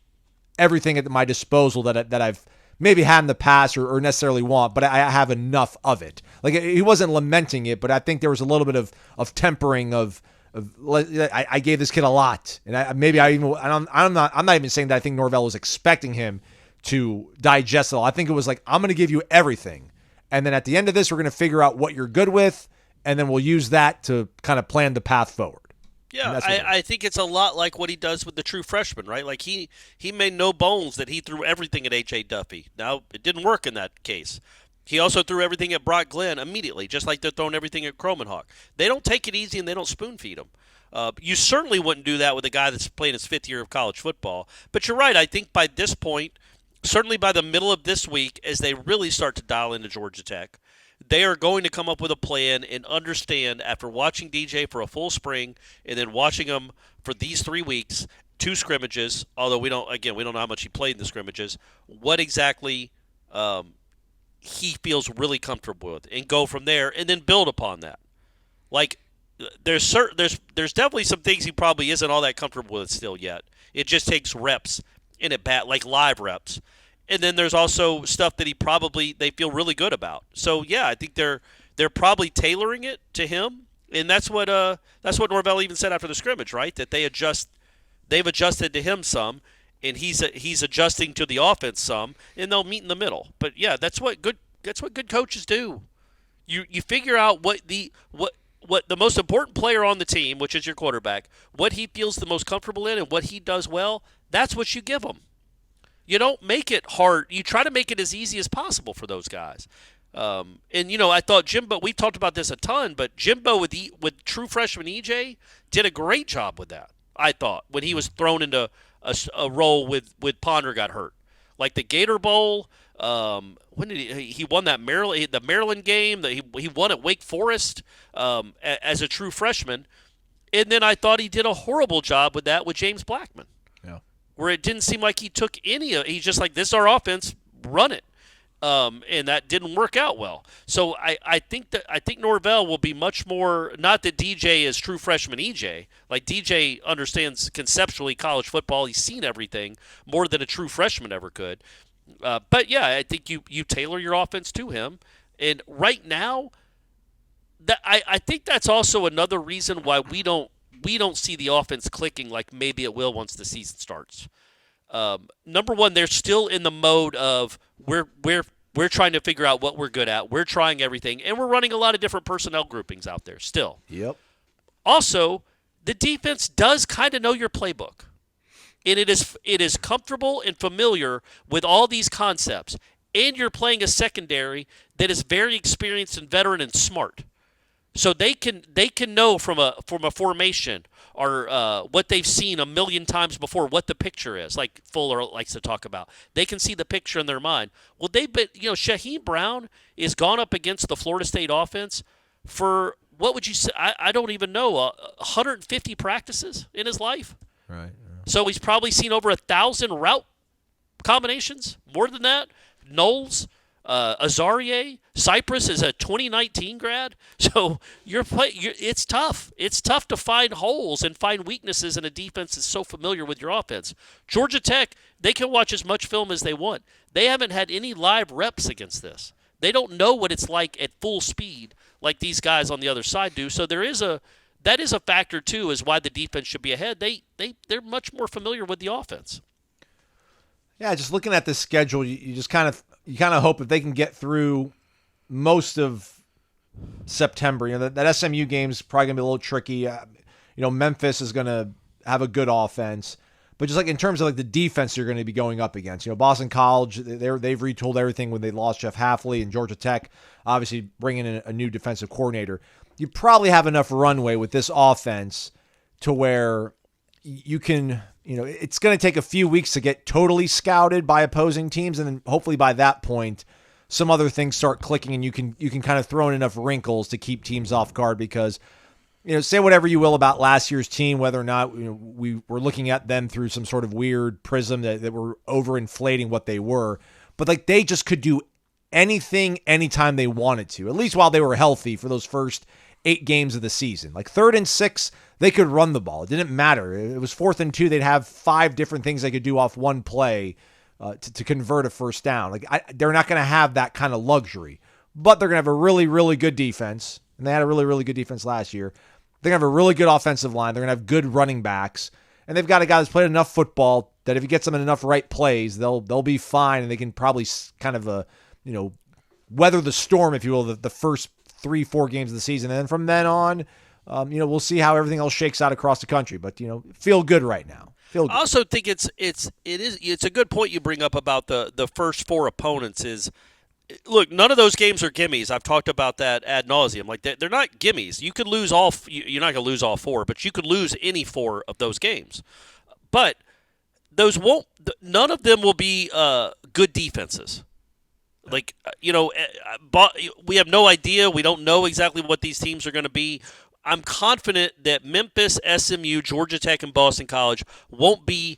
everything at my disposal that I've maybe had in the past or necessarily want, but I have enough of it. Like he wasn't lamenting it, but I think there was a little bit of tempering of I gave this kid a lot, and I'm not even saying that I think Norvell was expecting him to digest it all. I think it was like, I'm going to give you everything, and then at the end of this, we're going to figure out what you're good with, and then we'll use that to kind of plan the path forward. Yeah, I think it's a lot like what he does with the true freshman, right? Like he made no bones that he threw everything at H.A. Duffy. Now, it didn't work in that case. He also threw everything at Brock Glenn immediately, just like they're throwing everything at Cromanhawk. They don't take it easy and they don't spoon feed him. You certainly wouldn't do that with a guy that's playing his fifth year of college football. But you're right. I think by this point, certainly by the middle of this week, as they really start to dial into Georgia Tech, they are going to come up with a plan and understand, after watching DJ for a full spring and then watching him for these 3 weeks, 2 scrimmages, although we don't know how much he played in the scrimmages, what exactly he feels really comfortable with, and go from there and then build upon that. Like there's definitely some things he probably isn't all that comfortable with still yet. It just takes reps in at bat, like live reps. And then there's also stuff that they feel really good about. So yeah, I think they're probably tailoring it to him, and that's what Norvell even said after the scrimmage, right? That they've adjusted to him some, and he's adjusting to the offense some, and they'll meet in the middle. But yeah, that's what good coaches do. You figure out what the most important player on the team, which is your quarterback, what he feels the most comfortable in and what he does well. That's what you give him. You don't make it hard. You try to make it as easy as possible for those guys. And I thought Jimbo. We've talked about this a ton, but Jimbo with true freshman EJ did a great job with that. I thought when he was thrown into a role with Ponder got hurt, like the Gator Bowl. When did he won that Maryland game that he won at Wake Forest as a true freshman, and then I thought he did a horrible job with that with James Blackman. Yeah, where it didn't seem like he took any of. He's just like, this is our offense, run it. And that didn't work out well. So I think Norvell will be much more, not that DJ is true freshman EJ. Like DJ understands conceptually college football. He's seen everything more than a true freshman ever could. But yeah, I think you tailor your offense to him. And right now, I think that's also another reason why we don't see the offense clicking like maybe it will once the season starts. Number one, they're still in the mode of we're trying to figure out what we're good at. We're trying everything, and we're running a lot of different personnel groupings out there still. Yep. Also, the defense does kind of know your playbook, and it is comfortable and familiar with all these concepts. And you're playing a secondary that is very experienced and veteran and smart. So they can know from a formation or what they've seen a million times before what the picture is, like Fuller likes to talk about. They can see the picture in their mind. Well, Shaheem Brown is gone up against the Florida State offense for, what would you say? I don't even know, 150 practices in his life. Right. So he's probably seen over 1,000 route combinations, more than that. Noles, Azarie, Cypress is a 2019 grad. So it's tough. It's tough to find holes and find weaknesses in a defense that's so familiar with your offense. Georgia Tech, they can watch as much film as they want. They haven't had any live reps against this. They don't know what it's like at full speed like these guys on the other side do. So that is a factor too, is why the defense should be ahead. They're much more familiar with the offense. Yeah, just looking at this schedule, you kind of hope if they can get through most of September. You know, that SMU game's probably gonna be a little tricky. Memphis is gonna have a good offense, but just like in terms of like the defense you're going to be going up against, Boston College, they've retooled everything when they lost Jeff Hafley, and Georgia Tech obviously bringing in a new defensive coordinator. You probably have enough runway with this offense to where you can, it's going to take a few weeks to get totally scouted by opposing teams. And then hopefully by that point, some other things start clicking and you can kind of throw in enough wrinkles to keep teams off guard because, say whatever you will about last year's team, whether or not we were looking at them through some sort of weird prism that were overinflating what they were. But like they just could do anything, anytime they wanted to, at least while they were healthy for those first 8 games of the season. Like 3rd and 6, they could run the ball. It didn't matter. It was 4th and 2. They'd have 5 different things they could do off one play to convert a first down. Like they're not going to have that kind of luxury, but they're going to have a really, really good defense. And they had a really, really good defense last year. They're going to have a really good offensive line. They're going to have good running backs. And they've got a guy that's played enough football that if he gets them in enough right plays, they'll be fine. And they can probably kind of, weather the storm, if you will, the first 3-4 games of the season. And then from then on, we'll see how everything else shakes out across the country. But, feel good right now. Feel good. I also think it's a good point you bring up about the first 4 opponents is, look, none of those games are gimmies. I've talked about that ad nauseum. Like they're not gimmies. You could lose all. You're not going to lose all 4, but you could lose any 4 of those games. But those won't. None of them will be good defenses. Like we have no idea. We don't know exactly what these teams are going to be. I'm confident that Memphis, SMU, Georgia Tech, and Boston College won't be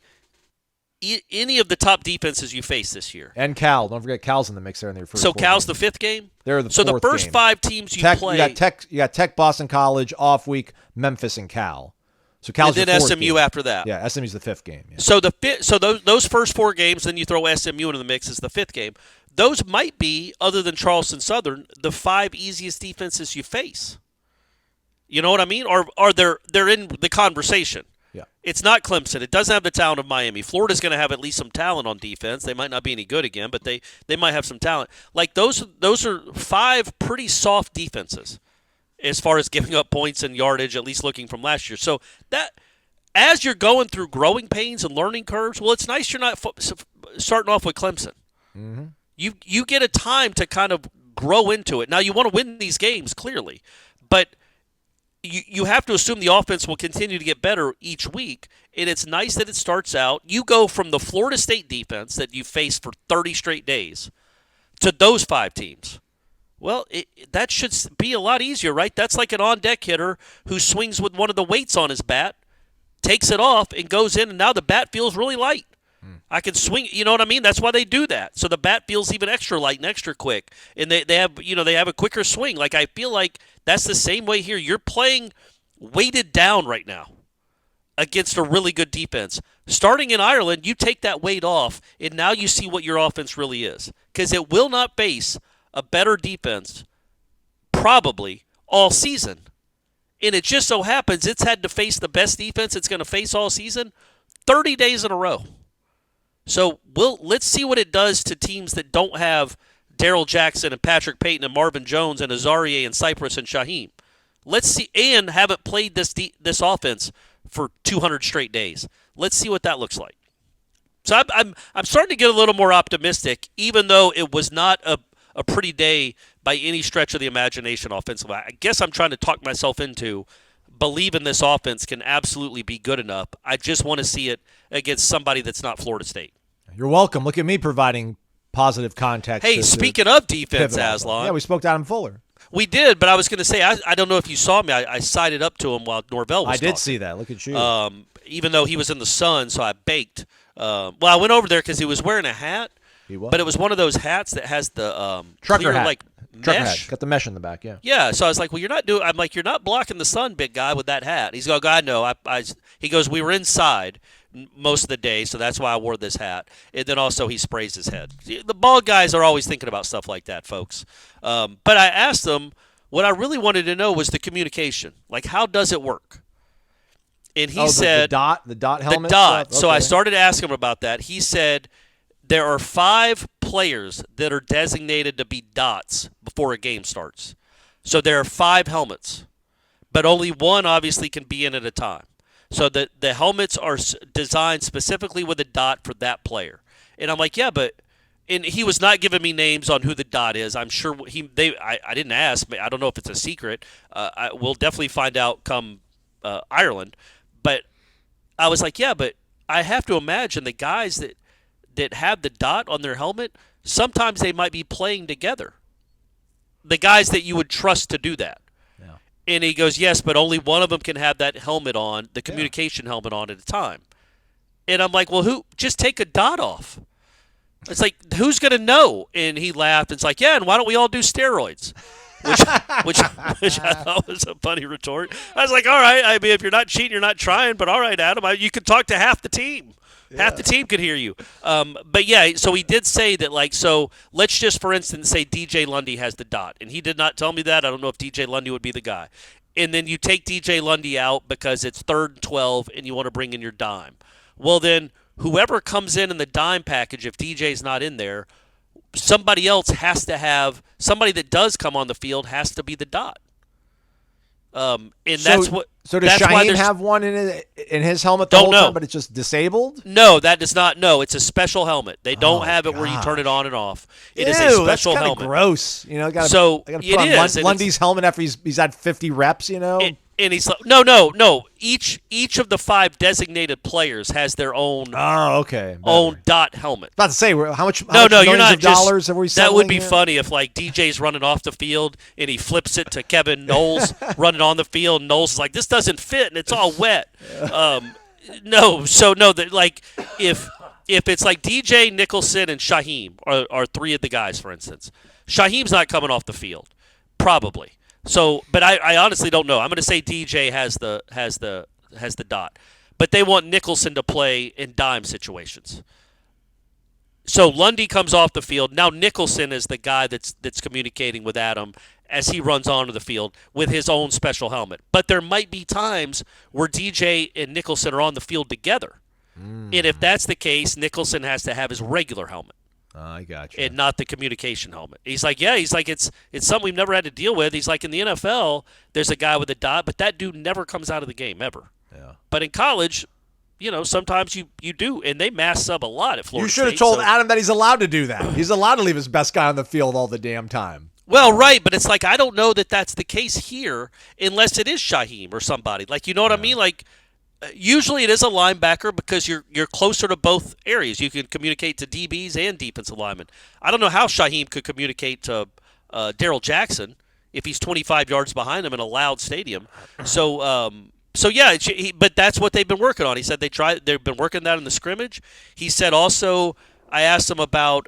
any of the top defenses you face this year. And Cal. Don't forget Cal's in the mix there in their first. So Cal's the 5th game? They're the 4th So the first game. 5 teams you play. You got Tech, Boston College, off week, Memphis, and Cal. So Cal's and then your 4th SMU game. after that. Yeah, SMU's the 5th game. Yeah. So those first 4 games, then you throw SMU into the mix as the 5th game. Those might be, other than Charleston Southern, the 5 easiest defenses you face. You know what I mean? Or they're in the conversation. Yeah. It's not Clemson. It doesn't have the talent of Miami. Florida's going to have at least some talent on defense. They might not be any good again, but they might have some talent. Like those are 5 pretty soft defenses as far as giving up points and yardage, at least looking from last year. So that as you're going through growing pains and learning curves, well, it's nice you're not starting off with Clemson. Mm-hmm. You get a time to kind of grow into it. Now, you want to win these games, clearly, but you have to assume the offense will continue to get better each week, and it's nice that it starts out. You go from the Florida State defense that you faced for 30 straight days to those 5 teams. Well, that should be a lot easier, right? That's like an on-deck hitter who swings with one of the weights on his bat, takes it off, and goes in, and now the bat feels really light. I can swing, you know what I mean? That's why they do that. So the bat feels even extra light and extra quick. And they have a quicker swing. Like I feel like that's the same way here. You're playing weighted down right now against a really good defense. Starting in Ireland, you take that weight off, and now you see what your offense really is. Because it will not face a better defense probably all season. And it just so happens it's had to face the best defense it's going to face all season 30 days in a row. So let's see what it does to teams that don't have Darrell Jackson and Patrick Payton and Marvin Jones and Azarie and Cypress and Shaheem. Let's see, and haven't played this offense for 200 straight days. Let's see what that looks like. So I'm starting to get a little more optimistic, even though it was not a pretty day by any stretch of the imagination offensively. I guess I'm trying to talk myself into believing this offense can absolutely be good enough. I just want to see it against somebody that's not Florida State. You're welcome. Look at me providing positive context. Hey, speaking of defense, Aslan. Yeah, we spoke to Adam Fuller. We did, but I was going to say, I don't know if you saw me. I sided up to him while Norvell was talking. I did see that. Look at you. Even though he was in the sun, so I baked. I went over there because he was wearing a hat. He was. But it was one of those hats that has the trucker clear, hat. like, Trucker mesh. hat. Got the mesh in the back, yeah. Yeah, so I was like, well, I'm like, you're not blocking the sun, big guy, with that hat. He's going, I know. He goes, we were inside most of the day, so that's why I wore this hat. And then also he sprays his head. The bald guys are always thinking about stuff like that, folks. But I asked him, what I really wanted to know was the communication. Like, how does it work? And he said... The dot helmet? The dot. Okay. So I started asking him about that. He said there are 5 players that are designated to be dots before a game starts. So there are 5 helmets, but only one obviously can be in at a time. So the helmets are designed specifically with a dot for that player. And I'm like, yeah, but and he was not giving me names on who the dot is. I'm sure I didn't ask. I don't know if it's a secret. We'll definitely find out come Ireland. But I was like, yeah, but I have to imagine the guys that have the dot on their helmet, sometimes they might be playing together. The guys that you would trust to do that. And he goes, yes, but only one of them can have that helmet on, the communication helmet on at a time. And I'm like, well, just take a dot off. It's like, who's going to know? And he laughed and it's like, yeah, and why don't we all do steroids? Which I thought was a funny retort. I was like, all right, I mean, if you're not cheating, you're not trying, but all right, Adam, you could talk to half the team. Yeah. Half the team could hear you. But, yeah, so he did say that, like, so let's just, for instance, say DJ Lundy has the dot. And he did not tell me that. I don't know if DJ Lundy would be the guy. And then you take DJ Lundy out because it's 3rd and 12 and you want to bring in your dime. Well, then whoever comes in the dime package, if DJ's not in there, somebody else has to have – somebody that does come on the field has to be the dot. That's what. So does Shaheem have one in his helmet the whole time, but it's just disabled? No, that does not. No, it's a special helmet. They don't have it where you turn it on and off. It is a special that's helmet. Gross. You know, I gotta put on Lundy's helmet after he's had 50 reps. You know. And he's like, no. Each of the 5 designated players has their own. Oh, okay. Own dot helmet. About to say how much you're not. Dollars have we? That would be funny if like DJ's running off the field and he flips it to Kevin Noles running on the field. And Noles is like, this doesn't fit and it's all wet. That like if it's like DJ, Nicholson, and Shaheem are 3 of the guys, for instance, Shaheem's not coming off the field, probably. So, but I honestly don't know. I'm going to say DJ has the dot, but they want Nicholson to play in dime situations. So Lundy comes off the field. Now Nicholson is the guy that's communicating with Adam as he runs onto the field with his own special helmet. But there might be times where DJ and Nicholson are on the field together, and if that's the case, Nicholson has to have his regular helmet. I got you. And not the communication helmet. He's like, it's something we've never had to deal with. He's like, in the NFL, there's a guy with a dot, but that dude never comes out of the game ever. Yeah. But in college, sometimes you do, and they mass sub a lot at Florida State. You should have told Adam that he's allowed to do that. He's allowed to leave his best guy on the field all the damn time. Well, right, but it's like I don't know that that's the case here unless it is Shaheem or somebody. Like, you know what I mean? Like, usually it is a linebacker because you're closer to both areas. You can communicate to DBs and defensive linemen. I don't know how Shaheem could communicate to Darrell Jackson if he's 25 yards behind him in a loud stadium. But that's what they've been working on. He said they've been working that in the scrimmage. He said also, I asked him about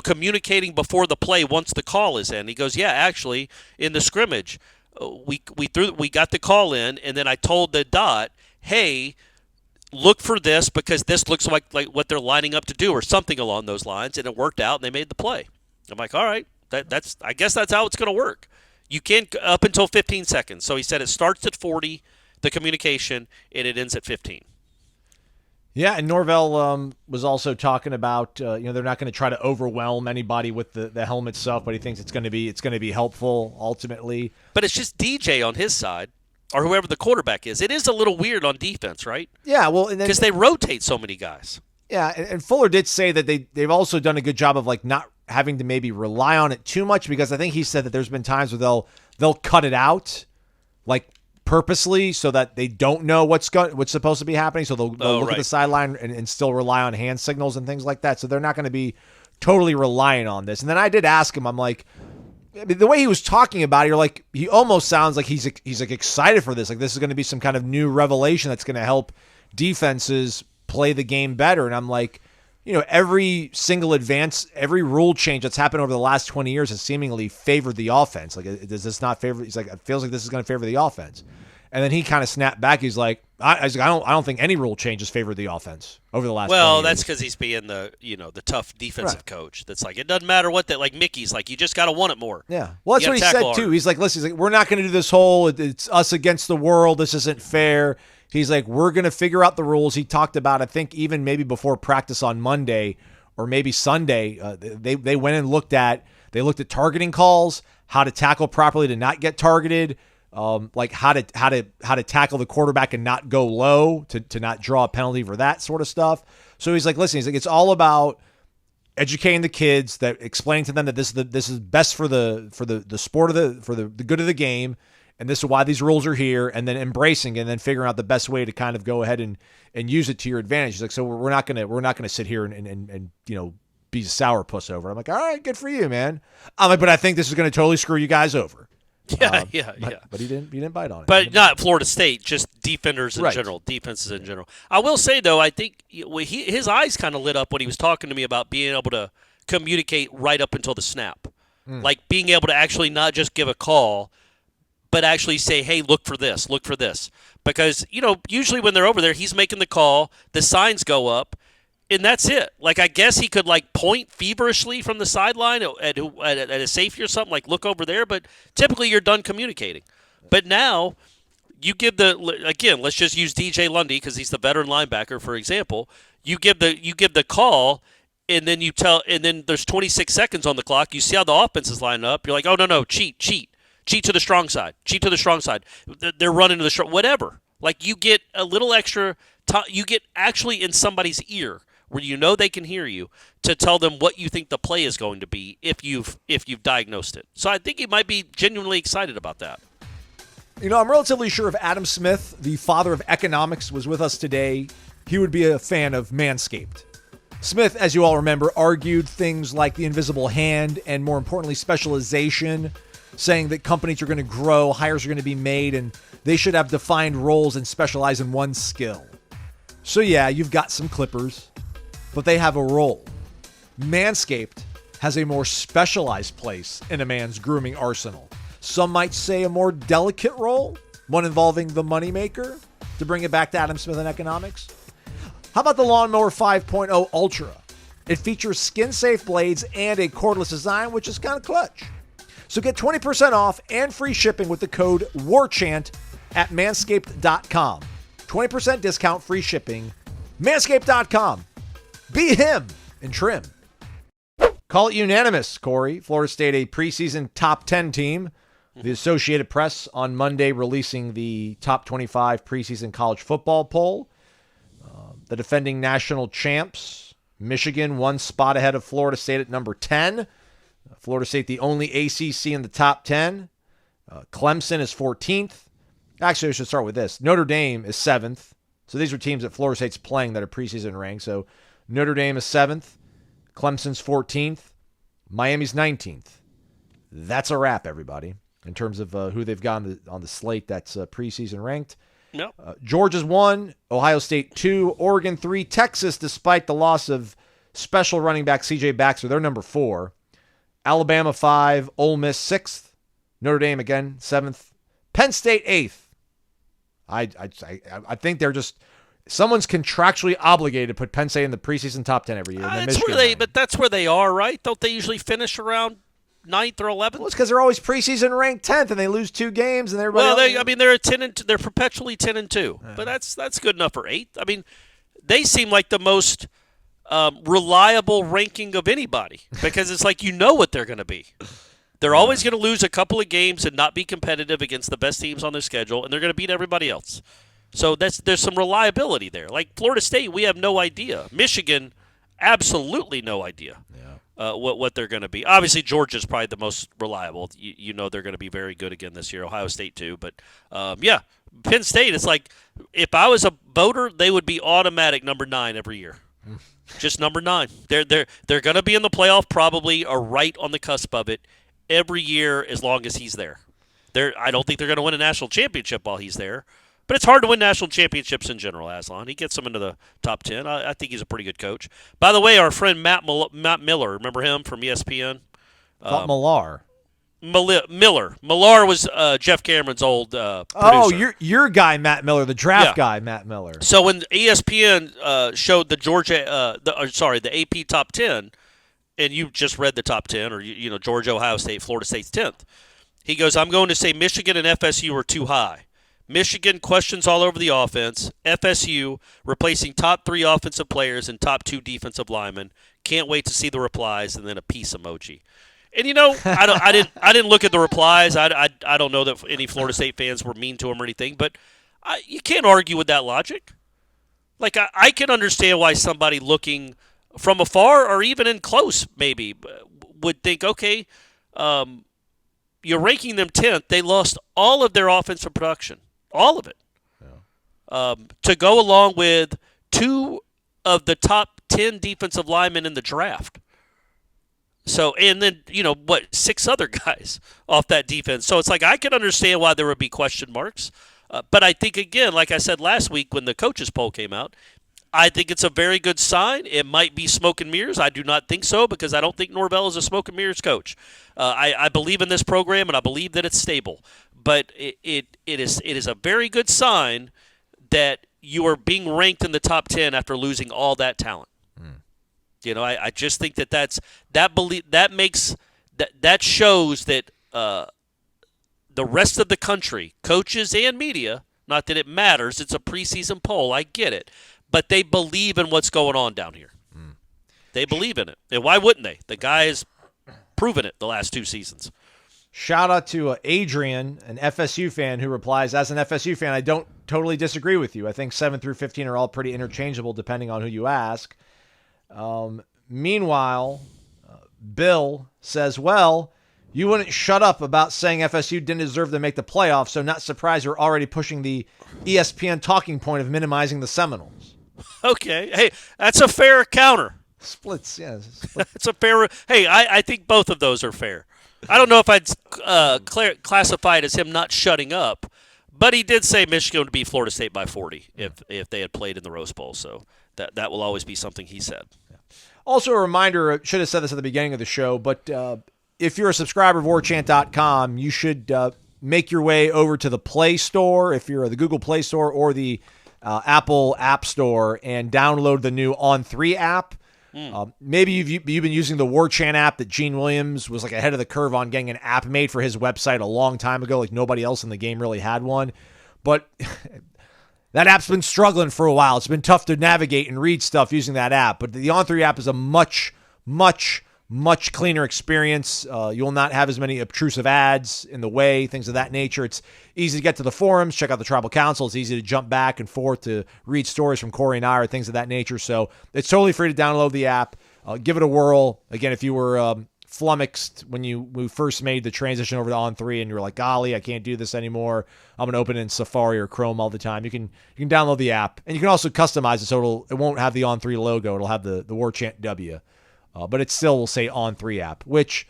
communicating before the play once the call is in. He goes, yeah, actually in the scrimmage. We got the call in, and then I told the dot, hey, look for this because this looks like what they're lining up to do or something along those lines, and it worked out, and they made the play. I'm like, all right, I guess that's how it's going to work. You can't up until 15 seconds. So he said it starts at 40, the communication, and it ends at 15. Yeah, and Norvell was also talking about they're not going to try to overwhelm anybody with the helmet stuff, but he thinks it's going to be helpful ultimately. But it's just DJ on his side, or whoever the quarterback is. It is a little weird on defense, right? Yeah, well, because they rotate so many guys. Yeah, and Fuller did say that they've also done a good job of like not having to maybe rely on it too much, because I think he said that there's been times where they'll cut it out, like purposely, so that they don't know what's supposed to be happening. So they'll look at the sideline and still rely on hand signals and things like that. So they're not going to be totally reliant on this. And then I did ask him, I'm like, the way he was talking about it, you're like, he almost sounds like he's like excited for this. Like this is going to be some kind of new revelation that's going to help defenses play the game better. And I'm like, every single every rule change that's happened over the last 20 years has seemingly favored the offense. Like, does this not favor? He's like, it feels like this is going to favor the offense. And then he kind of snapped back. He's like, I don't think any rule change has favored the offense over the last. Well, 20 that's years. because he's being the tough defensive coach. That's like, it doesn't matter what that, like Mickey's like, you just got to want it more. Yeah. Well, that's what he said harder. too. He's like, listen, we're not going to do this whole it's us against the world. This isn't fair. He's like, we're going to figure out the rules. He talked about, I think, even maybe before practice on Monday or maybe Sunday, they went and looked at targeting calls, how to tackle properly to not get targeted, like how to tackle the quarterback and not go low to not draw a penalty for that sort of stuff. So he's like, listen, it's all about educating the kids, that explaining to them that this is best for the sport for the good of the game. And this is why these rules are here, and then embracing it, and then figuring out the best way to kind of go ahead and use it to your advantage. He's like, so we're not gonna sit here and be a sourpuss over it. I'm like, all right, good for you, man. I'm like, but I think this is gonna totally screw you guys over. Yeah. But he didn't bite on it. But not Florida State, just defenders in general, defenses in general. I will say though, I think his eyes kind of lit up when he was talking to me about being able to communicate right up until the snap, like being able to actually not just give a call, but actually say, hey, look for this. Because, usually when they're over there, he's making the call, the signs go up, and that's it. Like, I guess he could, like, point feverishly from the sideline at a safety or something, like, look over there, but typically you're done communicating. But now you give again, let's just use DJ Lundy because he's the veteran linebacker, for example. You give the call, and then and then there's 26 seconds on the clock. You see how the offense is lining up. You're like, oh, no, cheat to the strong side. They're running to the strong, whatever. Like you get a little extra you get actually in somebody's ear where they can hear you to tell them what you think the play is going to be if you've diagnosed it. So I think he might be genuinely excited about that. I'm relatively sure if Adam Smith, the father of economics, was with us today, he would be a fan of Manscaped. Smith, as you all remember, argued things like the invisible hand and, more importantly, specialization, saying that companies are going to grow, hires are going to be made, and they should have defined roles and specialize in one skill. So yeah, you've got some clippers, but they have a role. Manscaped has a more specialized place in a man's grooming arsenal. Some might say a more delicate role, one involving the moneymaker, to bring it back to Adam Smith and economics. How about the Lawnmower 5.0 Ultra? It features skin-safe blades and a cordless design, which is kind of clutch. So get 20% off and free shipping with the code WARCHANT at manscaped.com. 20% discount, free shipping. Manscaped.com. Be him and trim. Call it unanimous, Corey. Florida State, a preseason top 10 team. The Associated Press on Monday releasing the top 25 preseason college football poll. The defending national champs, Michigan, one spot ahead of Florida State at number 10. Florida State, the only ACC in the top 10. Clemson is 14th. Actually, I should start with this. Notre Dame is 7th. So these are teams that Florida State's playing that are preseason ranked. So Notre Dame is 7th. Clemson's 14th. Miami's 19th. That's a wrap, everybody, in terms of who they've got on the slate that's preseason ranked. No. Georgia's 1, Ohio State 2, Oregon 3, Texas, despite the loss of special running back C.J. Baxter, they're number 4. Alabama 5, Ole Miss 6th, Notre Dame again 7th, Penn State 8th. I think they're just someone's contractually obligated to put Penn State in the preseason top 10 every year. But that's where they are, right? Don't they usually finish around 9th or 11th? Well, it's because they're always preseason ranked 10th and they lose 2 games and everybody. Well, they're 10-2. They're perpetually 10-2, but that's good enough for 8th. I mean, they seem like the most reliable ranking of anybody because it's like what they're going to be. They're always going to lose a couple of games and not be competitive against the best teams on their schedule, and they're going to beat everybody else. So there's some reliability there. Like Florida State, we have no idea. Michigan, absolutely no idea. what they're going to be. Obviously, Georgia's probably the most reliable. You know they're going to be very good again this year. Ohio State too, but yeah, Penn State. It's like if I was a voter, they would be automatic number 9 every year. Just number 9. They're going to be in the playoff probably, or right on the cusp of it every year as long as he's there. I don't think they're going to win a national championship while he's there. But it's hard to win national championships in general, Aslan. He gets them into the top 10. I think he's a pretty good coach. By the way, our friend Matt Miller, remember him from ESPN? Thought Millar. Miller. Millar was Jeff Cameron's old producer. Oh, your guy, Matt Miller, the draft guy, Matt Miller. So when ESPN showed the the AP top 10, and you just read the top 10, or Georgia, Ohio State, Florida State's 10th, he goes, I'm going to say Michigan and FSU are too high. Michigan, questions all over the offense. FSU, replacing top 3 offensive players and top 2 defensive linemen. Can't wait to see the replies, and then a peace emoji. And I didn't look at the replies. I don't know that any Florida State fans were mean to him or anything, but you can't argue with that logic. Like I can understand why somebody looking from afar or even in close maybe would think, okay, you're ranking them 10th. They lost all of their offensive production. All of it, to go along with 2 of the top 10 defensive linemen in the draft. So, and then, 6 other guys off that defense. So it's like I can understand why there would be question marks. But I think, again, like I said last week when the coaches poll came out, I think it's a very good sign. It might be smoke and mirrors. I do not think so because I don't think Norvell is a smoke and mirrors coach. I believe in this program, and I believe that it's stable. But it is a very good sign that you are being ranked in the top 10 after losing all that talent. I just think that shows that the rest of the country, coaches and media, not that it matters, it's a preseason poll, I get it, but they believe in what's going on down here. They believe in it. And why wouldn't they? The guy has proven it the last 2 seasons. Shout out to Adrian, an FSU fan, who replies, as an FSU fan, I don't totally disagree with you. I think 7 through 15 are all pretty interchangeable depending on who you ask. Meanwhile, Bill says, well, you wouldn't shut up about saying FSU didn't deserve to make the playoffs, so not surprised you're already pushing the ESPN talking point of minimizing the Seminoles. Okay. Hey, that's a fair counter. Splits, yeah. It's a fair. Hey, I think both of those are fair. I don't know if I'd classify it as him not shutting up, but he did say Michigan would beat Florida State by 40 if they had played in the Rose Bowl. So that will always be something he said. Also, a reminder, I should have said this at the beginning of the show, but if you're a subscriber of warchant.com, you should make your way over to the Play Store, if you're the Google Play Store or the Apple App Store, and download the new On3 app. Maybe you've been using the Warchant app that Gene Williams was like ahead of the curve on getting an app made for his website a long time ago. Like nobody else in the game really had one. But that app's been struggling for a while. It's been tough to navigate and read stuff using that app. But the On3 app is a much, much, much cleaner experience. You will not have as many obtrusive ads in the way, things of that nature. It's easy to get to the forums, check out the Tribal Council. It's easy to jump back and forth to read stories from Corey and I or things of that nature. So it's totally free to download the app. Give it a whirl. Again, if you were flummoxed when we first made the transition over to On3 and you were like, golly, I can't do this anymore, I'm going to open it in Safari or Chrome all the time. You can download the app. And you can also customize it so it won't have the On3 logo. It'll have the Warchant W. But it still will say On3 app, which,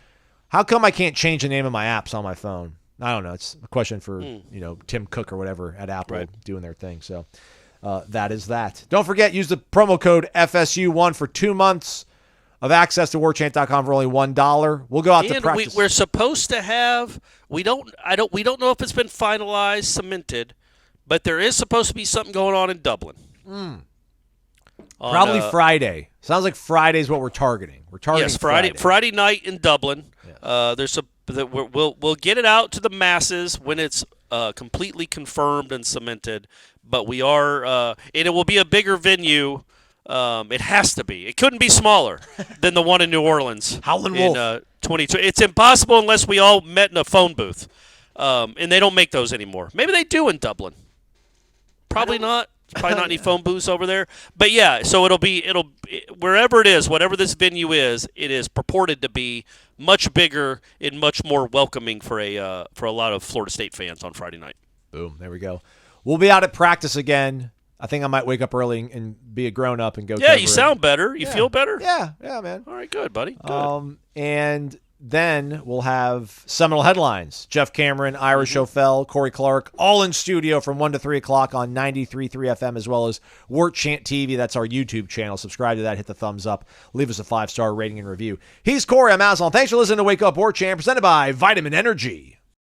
how come I can't change the name of my apps on my phone? I don't know. It's a question for, Tim Cook or whatever at Apple doing their thing. So that is that. Don't forget, use the promo code FSU1 for 2 months of access to warchant.com for only $1. We'll go out to practice. We're supposed to have, we don't know if it's been finalized, cemented, but there is supposed to be something going on in Dublin. Probably Friday. Sounds like Friday's what we're targeting. We're targeting Friday night in Dublin. Yes. We'll get it out to the masses when it's completely confirmed and cemented. But we are, and it will be a bigger venue. It has to be. It couldn't be smaller than the one in New Orleans. Howlin' Wolf. In 22. It's impossible unless we all met in a phone booth. And they don't make those anymore. Maybe they do in Dublin. Probably not. Probably not any phone booths over there. But yeah, so it'll wherever it is, whatever this venue is, it is purported to be much bigger and much more welcoming for a lot of Florida State fans on Friday night. Boom, there we go. We'll be out at practice again. I think I might wake up early and be a grown-up and go. Yeah, you sound better. You feel better? Yeah, man. All right, good, buddy. Good. And then we'll have Seminole headlines. Jeff Cameron, Irish O'Fell, Corey Clark, all in studio from 1 to 3 o'clock on 93.3 FM, as well as Warchant TV. That's our YouTube channel. Subscribe to that. Hit the thumbs up. Leave us a 5-star rating and review. He's Corey. I'm Aslan. Thanks for listening to Wake Up Warchant, presented by Vitamin Energy.